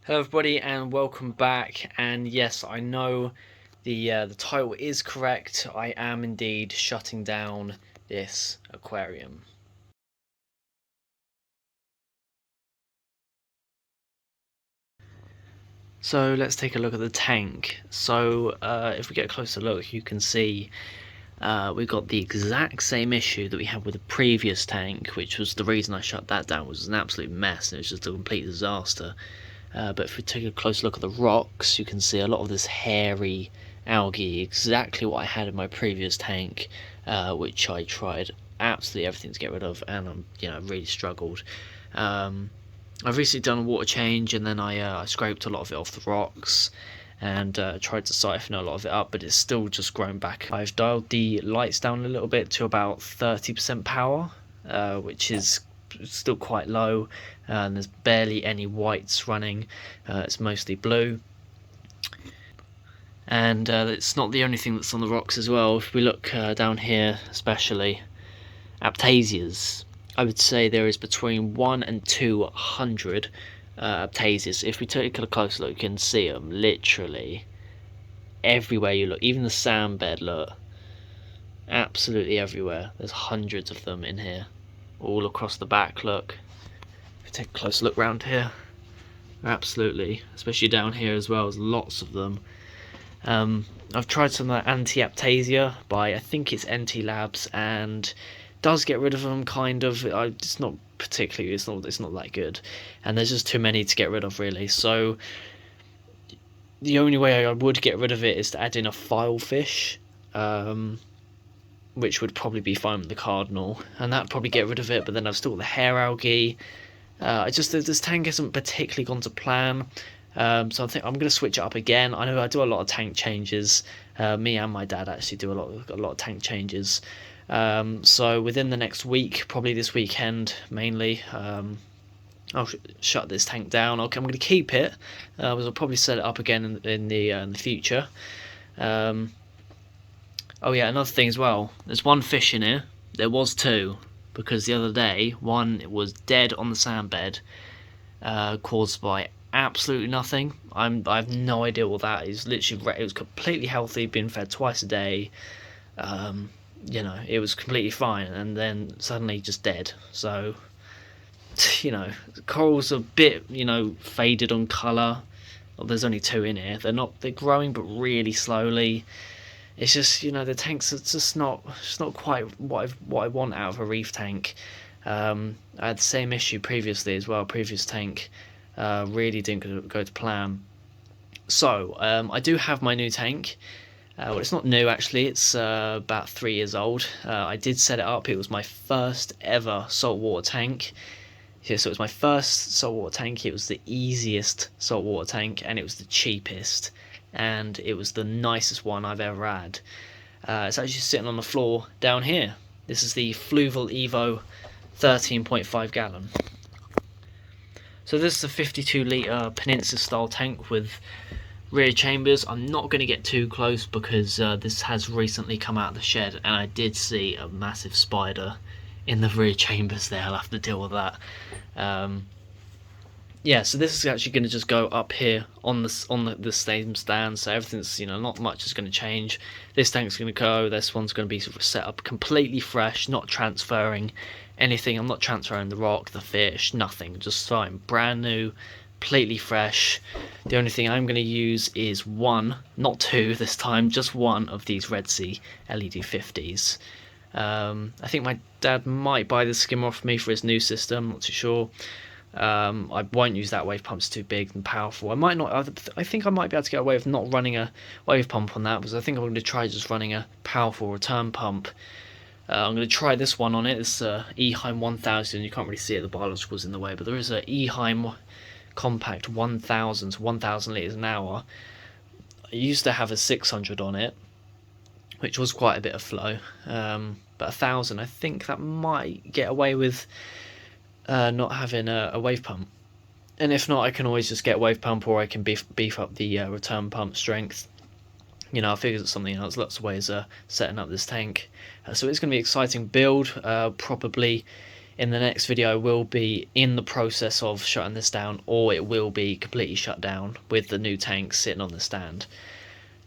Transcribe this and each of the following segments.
Hello everybody and welcome back. And yes, I know the title is correct. I am indeed shutting down this aquarium. So let's take a look at the tank. So if we get a closer look, you can see we've got the exact same issue that we had with the previous tank, which was the reason I shut that down. It was an absolute mess. It was just a complete disaster. But if we take a close look at the rocks, you can see a lot of this hairy algae, exactly what I had in my previous tank, which I tried absolutely everything to get rid of, and really struggled. I've recently done a water change, and then I scraped a lot of it off the rocks, and tried to siphon a lot of it up, but it's still just grown back. I've dialed the lights down a little bit to about 30% power, which is still quite low, and there's barely any whites running. It's mostly blue, and it's not the only thing that's on the rocks as well. If we look down here, especially Aptasias, I would say there is between 1 and 200 Aptasias. If we take a close look, you can see them literally everywhere you look. Even the sand bed, look, absolutely everywhere. There's hundreds of them in here, all across the back. Look, if we take a close look round here, absolutely, especially down here as well, there's lots of them. I've tried some of that anti-aptasia by, I think it's NT Labs, and does get rid of them kind of. It's not particularly, it's not that good, and there's just too many to get rid of really. So the only way I would get rid of it is to add in a filefish, which would probably be fine with the cardinal, and that'd probably get rid of it. But then I've still got the hair algae. This tank hasn't particularly gone to plan. So I think I'm going to switch it up again. I know I do a lot of tank changes. Me and my dad actually do a lot of tank changes. So within the next week, probably this weekend mainly, I'll shut this tank down. I'm going to keep it, because I'll probably set it up again in the future. Oh yeah, another thing as well. There's one fish in here. There was two, because the other day one was dead on the sand bed, caused by absolutely nothing. I have no idea what that is. Literally, it was completely healthy, been fed twice a day. It was completely fine, and then suddenly just dead. So, the corals are a bit, faded on colour. Well, there's only two in here. They're growing, but really slowly. It's just, the tanks are just not quite what I want out of a reef tank. I had the same issue previously as well. Previous tank really didn't go to plan. So I do have my new tank. Well, it's not new actually. It's about 3 years old. I did set it up. It was my first ever saltwater tank. Yeah, so it was my first saltwater tank. It was the easiest saltwater tank, and it was the cheapest, and it was the nicest one I've ever had. It's actually sitting on the floor down here. This is the Fluval Evo 13.5 gallon. So this is a 52 litre Peninsula style tank with rear chambers. I'm not going to get too close because this has recently come out of the shed, and I did see a massive spider in the rear chambers there. I'll have to deal with that. Yeah, so this is actually going to just go up here on the same stand, so everything's, not much is going to change. This tank's going to go, this one's going to be sort of set up completely fresh, not transferring anything. I'm not transferring the rock, the fish, nothing, just starting brand new, completely fresh. The only thing I'm going to use is one, not two this time, just one of these Red Sea LED 50s. I think my dad might buy the skimmer off me for his new system, not too sure. I won't use that wave pump, it's too big and powerful. I think I might be able to get away with not running a wave pump on that, because I think I'm going to try just running a powerful return pump. I'm going to try this one on it. It's Eheim 1000. You can't really see it, the biological's in the way, but there is a Eheim compact 1000 to 1000 litres an hour. I used to have a 600 on it, which was quite a bit of flow, but 1000, I think that might get away with not having a wave pump. And if not, I can always just get a wave pump, or I can beef up the return pump strength. I figured it's something else. Lots of ways of setting up this tank. So it's going to be an exciting build. Probably in the next video will be in the process of shutting this down, or it will be completely shut down with the new tank sitting on the stand.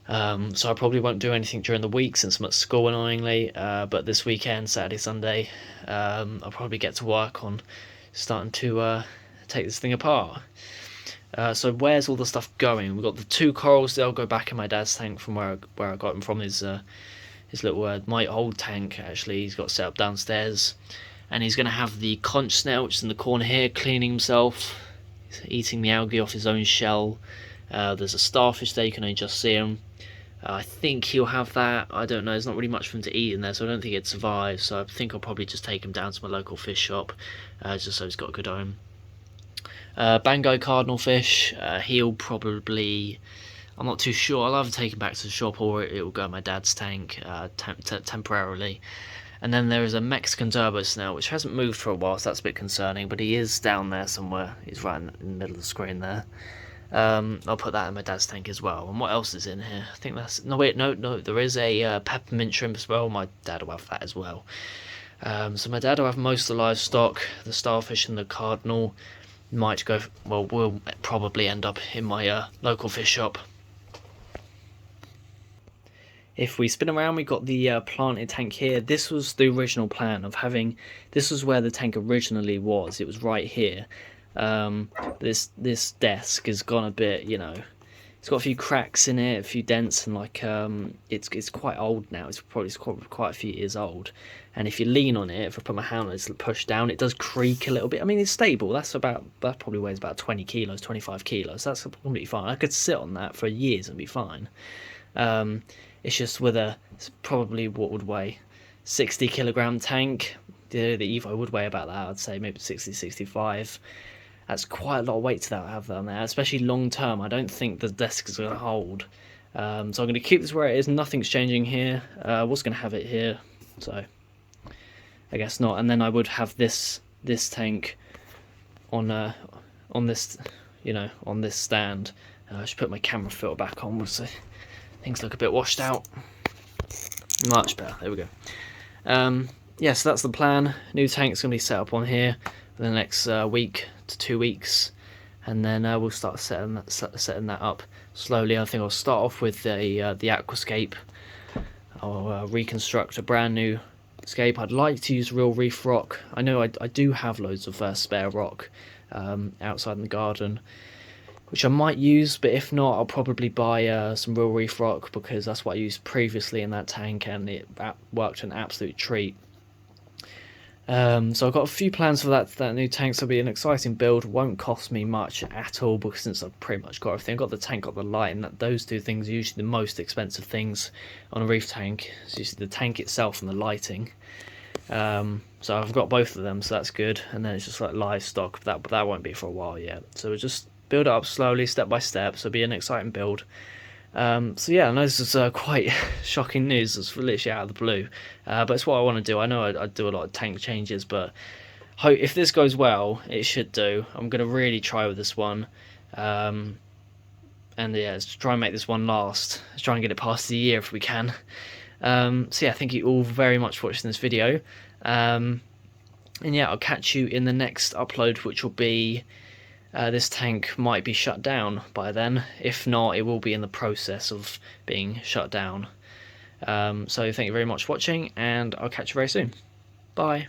So I probably won't do anything during the week since I'm at school, annoyingly, but this weekend, Saturday, Sunday, I'll probably get to work on starting to take this thing apart. So where's all the stuff going? We've got the 2 corals. They'll go back in my dad's tank from where I got them from. His little my old tank, actually. He's got set up downstairs, and he's going to have the conch snail, which is in the corner here, cleaning himself. He's eating the algae off his own shell. There's a starfish there, you can only just see him. I think he'll have that. I don't know, there's not really much for him to eat in there, so I don't think it'd survive. So I think I'll probably just take him down to my local fish shop, just so he's got a good home. Bango cardinal fish, he'll probably, I'm not too sure, I'll either take him back to the shop or it will go in my dad's tank temporarily. And then there is a Mexican turbo snail, which hasn't moved for a while, so that's a bit concerning, but he is down there somewhere. He's right in the middle of the screen there. I'll put that in my dad's tank as well. And what else is in here? I think that's, no wait, no, there is a peppermint shrimp as well. My dad will have that as well. So my dad will have most of the livestock. The starfish and the cardinal might go, well, will probably end up in my local fish shop. If we spin around, we got the planted tank here. This was the original plan of having, this was where the tank originally was. It was right here. This desk has gone a bit, you know, it's got a few cracks in it, a few dents, and like it's quite old now. It's probably quite a few years old. And if you lean on it, if I put my hand on it, it's pushed down, it does creak a little bit. I mean, it's stable. That probably weighs about 20 kilos, 25 kilos. That's completely fine. I could sit on that for years and be fine. It's just with it's probably what would weigh 60 kilogram tank. The Evo would weigh about that, I'd say maybe 60, 65. That's quite a lot of weight to have on there, especially long term. I don't think the desk is going to hold. So I'm going to keep this where it is. Nothing's changing here. I was going to have it here, so I guess not. And then I would have this tank on this, you know, on this stand. I should put my camera filter back on. We'll see. Things look a bit washed out. Much better. There we go. Yeah, so that's the plan. New tank's going to be set up on here for the next week to 2 weeks, and then we'll start setting that up slowly. I think I'll start off with the aquascape. I'll reconstruct a brand new scape. I'd like to use real reef rock. I know I do have loads of spare rock outside in the garden, which I might use, but if not, I'll probably buy some real reef rock, because that's what I used previously in that tank, and it worked an absolute treat. So I've got a few plans for that new tank. So it'll be an exciting build. Won't cost me much at all, because since I've pretty much got everything, I've got the tank, got the light, and those two things are usually the most expensive things on a reef tank. It's usually the tank itself and the lighting. So I've got both of them, so that's good. And then it's just like livestock, but that won't be for a while yet. So we'll just build it up slowly, step by step. So it'll be an exciting build. So yeah, I know this is quite shocking news. It's literally out of the blue, but it's what I want to do. I know I do a lot of tank changes, but if this goes well, it should do. I'm going to really try with this one, and yeah, let's try and make this one last. Let's try and get it past the year if we can. So yeah, thank you all very much for watching this video, and yeah, I'll catch you in the next upload, which will be this tank might be shut down by then. If not, it will be in the process of being shut down. So thank you very much for watching, and I'll catch you very soon. Bye.